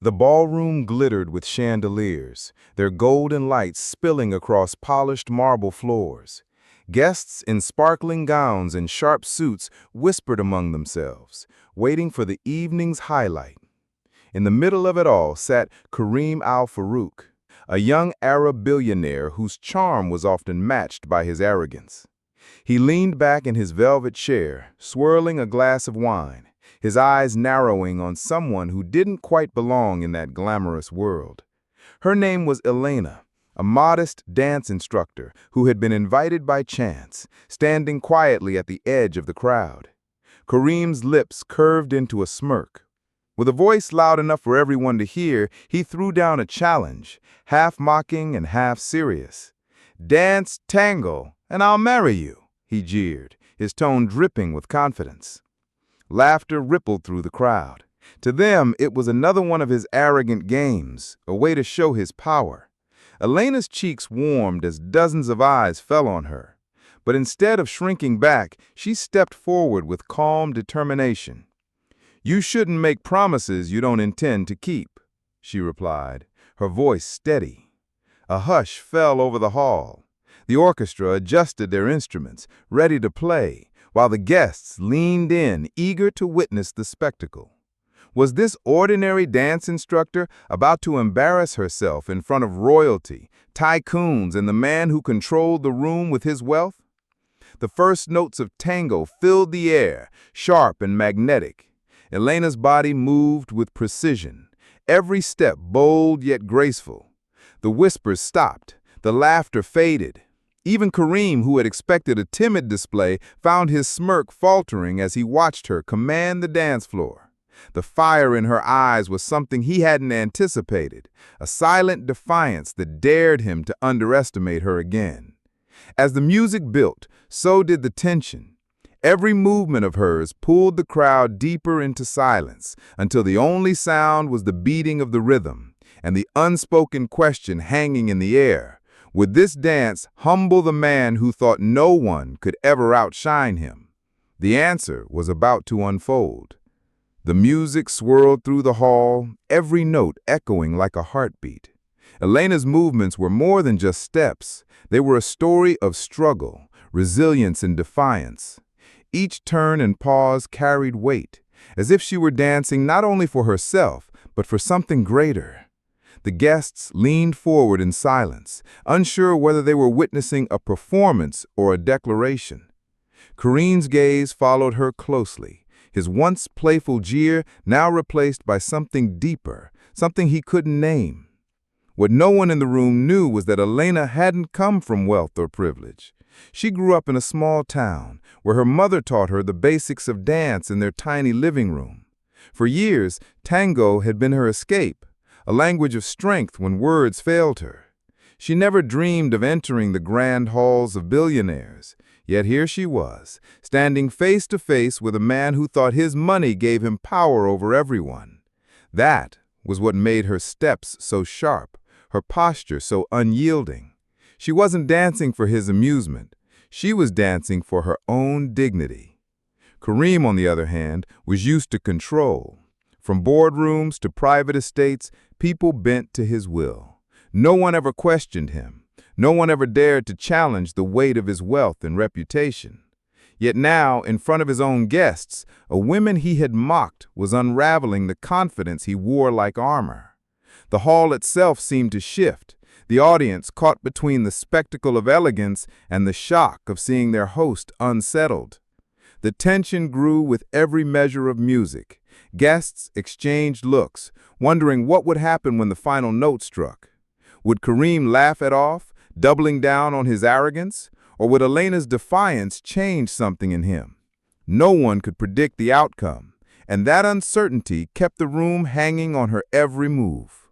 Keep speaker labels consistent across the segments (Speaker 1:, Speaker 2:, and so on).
Speaker 1: The ballroom glittered with chandeliers, their golden lights spilling across polished marble floors. Guests in sparkling gowns and sharp suits whispered among themselves, waiting for the evening's highlight. In the middle of it all sat Kareem al-Farouk, a young Arab billionaire whose charm was often matched by his arrogance. He leaned back in his velvet chair, swirling a glass of wine, his eyes narrowing on someone who didn't quite belong in that glamorous world. Her name was Elena, a modest dance instructor who had been invited by chance, standing quietly at the edge of the crowd. Kareem's lips curved into a smirk. With a voice loud enough for everyone to hear, he threw down a challenge, half mocking and half serious. "Dance tango, and I'll marry you," he jeered, his tone dripping with confidence. Laughter rippled through the crowd. To them, it was another one of his arrogant games, a way to show his power. Elena's cheeks warmed as dozens of eyes fell on her. But instead of shrinking back, she stepped forward with calm determination. "You shouldn't make promises you don't intend to keep," she replied, her voice steady. A hush fell over the hall. The orchestra adjusted their instruments, ready to play, while the guests leaned in, eager to witness the spectacle. Was this ordinary dance instructor about to embarrass herself in front of royalty, tycoons, and the man who controlled the room with his wealth? The first notes of tango filled the air, sharp and magnetic. Elena's body moved with precision, every step bold yet graceful. The whispers stopped, the laughter faded. Even Kareem, who had expected a timid display, found his smirk faltering as he watched her command the dance floor. The fire in her eyes was something he hadn't anticipated, a silent defiance that dared him to underestimate her again. As the music built, so did the tension. Every movement of hers pulled the crowd deeper into silence, until the only sound was the beating of the rhythm and the unspoken question hanging in the air. Would this dance humble the man who thought no one could ever outshine him? The answer was about to unfold. The music swirled through the hall, every note echoing like a heartbeat. Elena's movements were more than just steps. They were a story of struggle, resilience, and defiance. Each turn and pause carried weight, as if she were dancing not only for herself, but for something greater. The guests leaned forward in silence, unsure whether they were witnessing a performance or a declaration. Kareem's gaze followed her closely, his once playful jeer now replaced by something deeper, something he couldn't name. What no one in the room knew was that Elena hadn't come from wealth or privilege. She grew up in a small town, where her mother taught her the basics of dance in their tiny living room. For years, tango had been her escape, a language of strength when words failed her. She never dreamed of entering the grand halls of billionaires, yet here she was, standing face to face with a man who thought his money gave him power over everyone. That was what made her steps so sharp, her posture so unyielding. She wasn't dancing for his amusement. She was dancing for her own dignity. Kareem, on the other hand, was used to control. From boardrooms to private estates, people bent to his will. No one ever questioned him. No one ever dared to challenge the weight of his wealth and reputation. Yet now, in front of his own guests, a woman he had mocked was unraveling the confidence he wore like armor. The hall itself seemed to shift, the audience caught between the spectacle of elegance and the shock of seeing their host unsettled. The tension grew with every measure of music. Guests exchanged looks, wondering what would happen when the final note struck. Would Kareem laugh it off, doubling down on his arrogance, or would Elena's defiance change something in him? No one could predict the outcome, and that uncertainty kept the room hanging on her every move.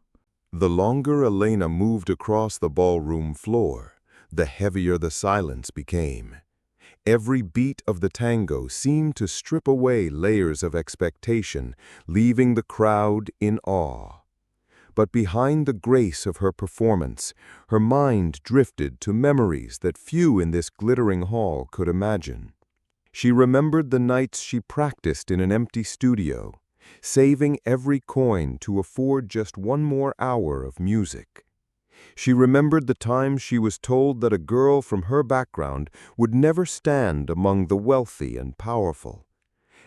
Speaker 2: The longer Elena moved across the ballroom floor, the heavier the silence became. Every beat of the tango seemed to strip away layers of expectation, leaving the crowd in awe. But behind the grace of her performance, her mind drifted to memories that few in this glittering hall could imagine. She remembered the nights she practiced in an empty studio, saving every coin to afford just one more hour of music. She remembered the time she was told that a girl from her background would never stand among the wealthy and powerful.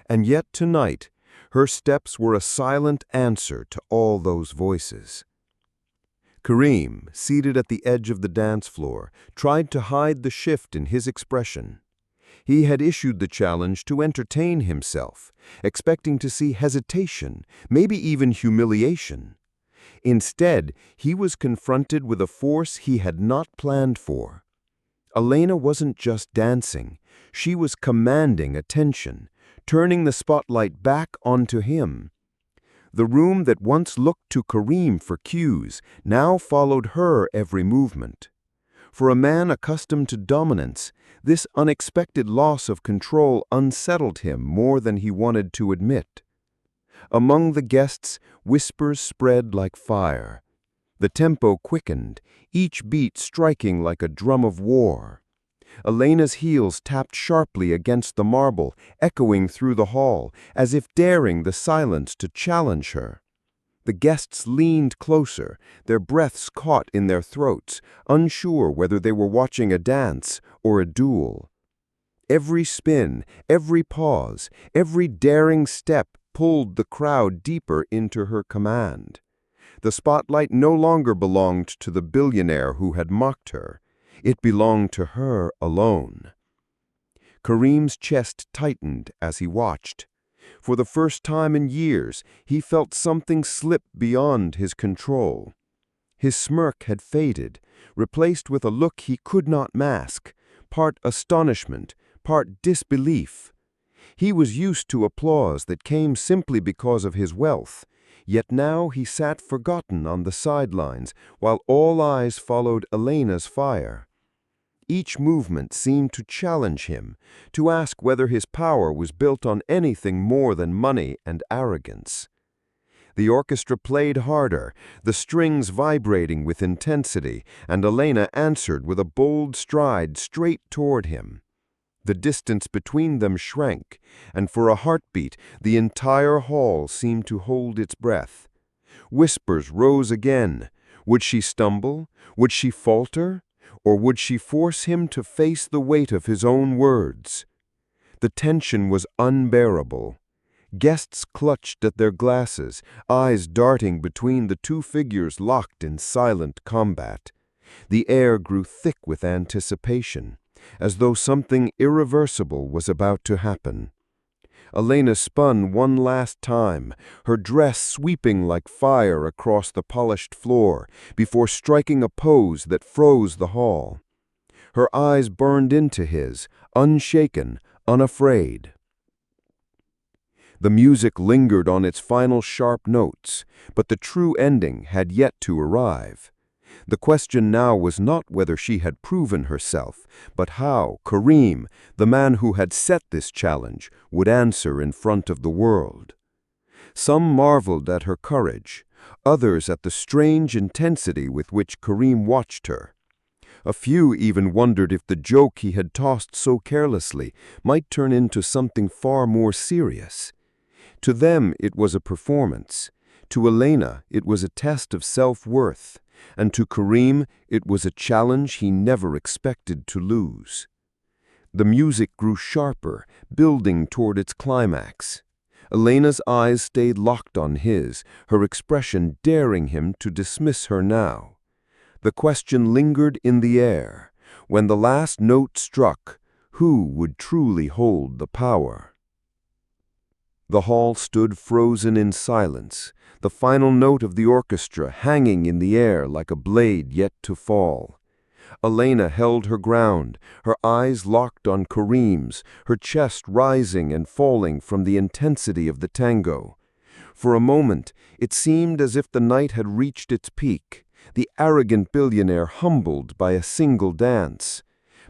Speaker 2: And yet tonight, her steps were a silent answer to all those voices. Kareem, seated at the edge of the dance floor, tried to hide the shift in his expression. He had issued the challenge to entertain himself, expecting to see hesitation, maybe even humiliation. Instead, he was confronted with a force he had not planned for. Elena wasn't just dancing, she was commanding attention, turning the spotlight back onto him. The room that once looked to Kareem for cues now followed her every movement. For a man accustomed to dominance, this unexpected loss of control unsettled him more than he wanted to admit. Among the guests, whispers spread like fire. The tempo quickened, each beat striking like a drum of war. Elena's heels tapped sharply against the marble, echoing through the hall, as if daring the silence to challenge her. The guests leaned closer, their breaths caught in their throats, unsure whether they were watching a dance or a duel. Every spin, every pause, every daring step pulled the crowd deeper into her command. The spotlight no longer belonged to the billionaire who had mocked her. It belonged to her alone. Kareem's chest tightened as he watched. For the first time in years, he felt something slip beyond his control. His smirk had faded, replaced with a look he could not mask, part astonishment, part disbelief. He was used to applause that came simply because of his wealth, yet now he sat forgotten on the sidelines while all eyes followed Elena's fire. Each movement seemed to challenge him, to ask whether his power was built on anything more than money and arrogance. The orchestra played harder, the strings vibrating with intensity, and Elena answered with a bold stride straight toward him. The distance between them shrank, and for a heartbeat, the entire hall seemed to hold its breath. Whispers rose again. Would she stumble? Would she falter? Or would she force him to face the weight of his own words? The tension was unbearable. Guests clutched at their glasses, eyes darting between the two figures locked in silent combat. The air grew thick with anticipation, as though something irreversible was about to happen. Elena spun one last time, her dress sweeping like fire across the polished floor, before striking a pose that froze the hall. Her eyes burned into his, unshaken, unafraid. The music lingered on its final sharp notes, but the true ending had yet to arrive. The question now was not whether she had proven herself, but how Kareem, the man who had set this challenge, would answer in front of the world. Some marveled at her courage, others at the strange intensity with which Kareem watched her. A few even wondered if the joke he had tossed so carelessly might turn into something far more serious. To them it was a performance. To Elena it was a test of self-worth. And to Kareem, it was a challenge he never expected to lose. The music grew sharper, building toward its climax. Elena's eyes stayed locked on his, her expression daring him to dismiss her now. The question lingered in the air. When the last note struck, who would truly hold the power? The hall stood frozen in silence, the final note of the orchestra hanging in the air like a blade yet to fall. Elena held her ground, her eyes locked on Kareem's, her chest rising and falling from the intensity of the tango. For a moment, it seemed as if the night had reached its peak, the arrogant billionaire humbled by a single dance.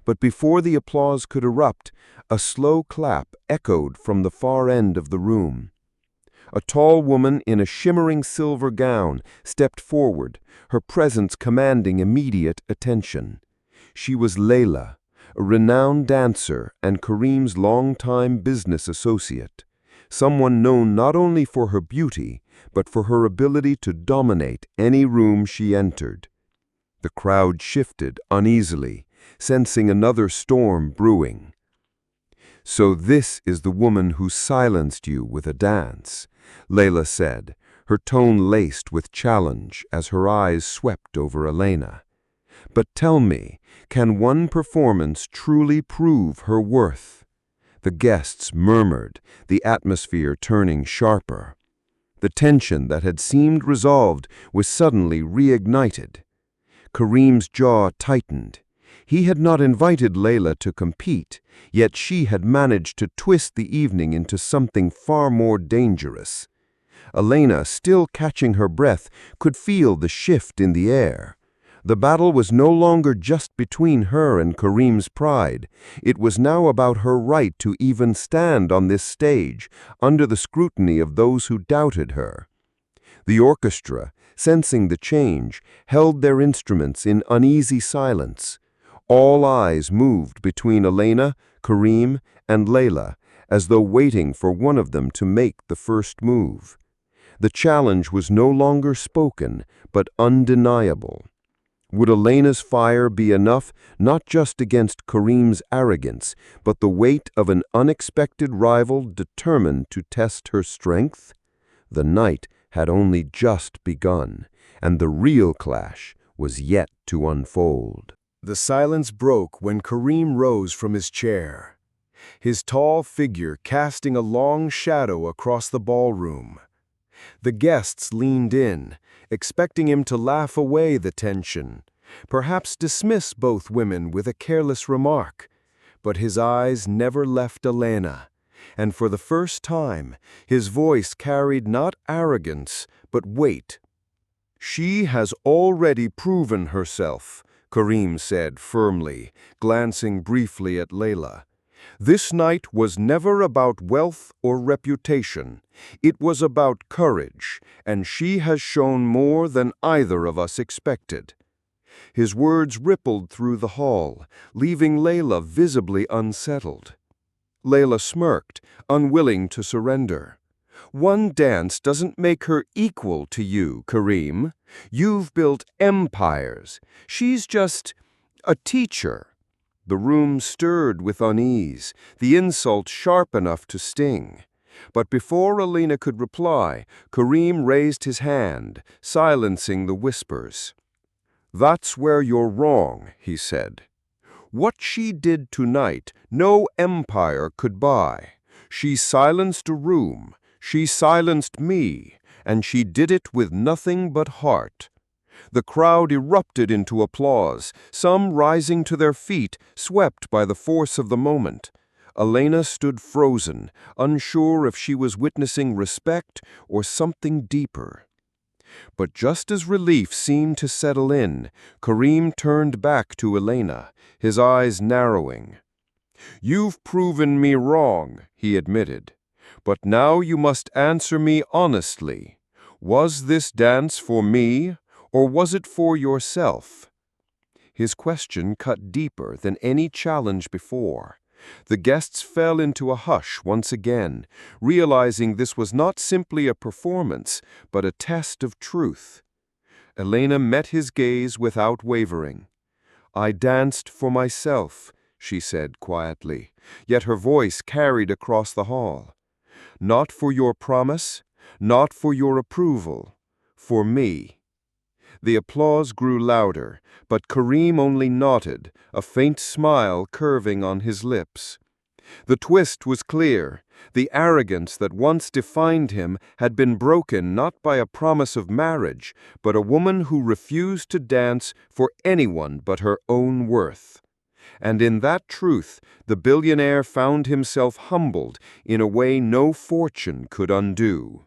Speaker 2: But before the applause could erupt, a slow clap echoed from the far end of the room. A tall woman in a shimmering silver gown stepped forward, her presence commanding immediate attention. She was Layla, a renowned dancer and Kareem's longtime business associate. someone known not only for her beauty, but for her ability to dominate any room she entered. The crowd shifted uneasily, sensing another storm brewing. "So this is the woman who silenced you with a dance," Layla said, her tone laced with challenge as her eyes swept over Elena. "But tell me, can one performance truly prove her worth?" The guests murmured, the atmosphere turning sharper. The tension that had seemed resolved was suddenly reignited. Kareem's jaw tightened. He had not invited Layla to compete, yet she had managed to twist the evening into something far more dangerous. Elena, still catching her breath, could feel the shift in the air. The battle was no longer just between her and Kareem's pride. It was now about her right to even stand on this stage, under the scrutiny of those who doubted her. The orchestra, sensing the change, held their instruments in uneasy silence. All eyes moved between Elena, Kareem, and Layla, as though waiting for one of them to make the first move. The challenge was no longer spoken, but undeniable. Would Elena's fire be enough, not just against Kareem's arrogance, but the weight of an unexpected rival determined to test her strength? The night had only just begun, and the real clash was yet to unfold.
Speaker 1: The silence broke when Kareem rose from his chair, his tall figure casting a long shadow across the ballroom. The guests leaned in, expecting him to laugh away the tension, perhaps dismiss both women with a careless remark. But his eyes never left Elena, and for the first time, his voice carried not arrogance, but weight. "She has already proven herself," Kareem said firmly, glancing briefly at Layla. "This night was never about wealth or reputation. It was about courage, and she has shown more than either of us expected." His words rippled through the hall, leaving Layla visibly unsettled. Layla smirked, unwilling to surrender. "One dance doesn't make her equal to you, Kareem. You've built empires. She's just a teacher." The room stirred with unease, the insult sharp enough to sting. But before Elena could reply, Kareem raised his hand, silencing the whispers. "That's where you're wrong," he said. "What she did tonight, no empire could buy. She silenced a room, she silenced me, and she did it with nothing but heart." The crowd erupted into applause, some rising to their feet, swept by the force of the moment. Elena stood frozen, unsure if she was witnessing respect or something deeper. But just as relief seemed to settle in, Kareem turned back to Elena, his eyes narrowing. "You've proven me wrong," he admitted. "But now you must answer me honestly. Was this dance for me, or was it for yourself?" His question cut deeper than any challenge before. The guests fell into a hush once again, realizing this was not simply a performance, but a test of truth. Elena met his gaze without wavering. "I danced for myself," she said quietly, yet her voice carried across the hall. "Not for your promise, not for your approval, for me." The applause grew louder, but Kareem only nodded, a faint smile curving on his lips. The twist was clear. The arrogance that once defined him had been broken not by a promise of marriage, but a woman who refused to dance for anyone but her own worth. And in that truth, the billionaire found himself humbled in a way no fortune could undo.